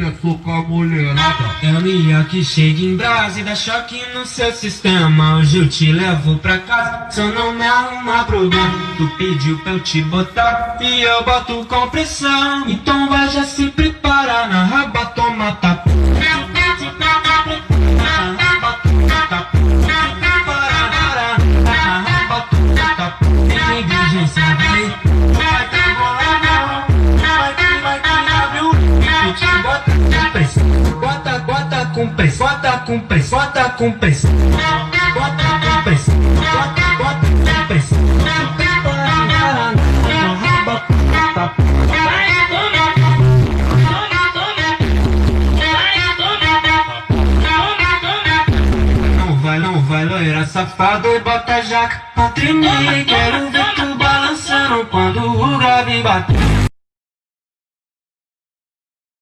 sucesso com a mulherada. É o Mia que chega em brasa e dá choque no seu sistema. Hoje eu te levo pra casa, só não me arruma problema. Tu pediu pra eu te botar e eu boto com pressão. Então vai já se preparar, na raba toma tapa. Bota com pressão, bota com pressão, bota com pressão, bota com pressão, bota com pressão. Não vai, loira safado, bota a jaca pra tremer. Quero ver tu balançando quando o grave bater.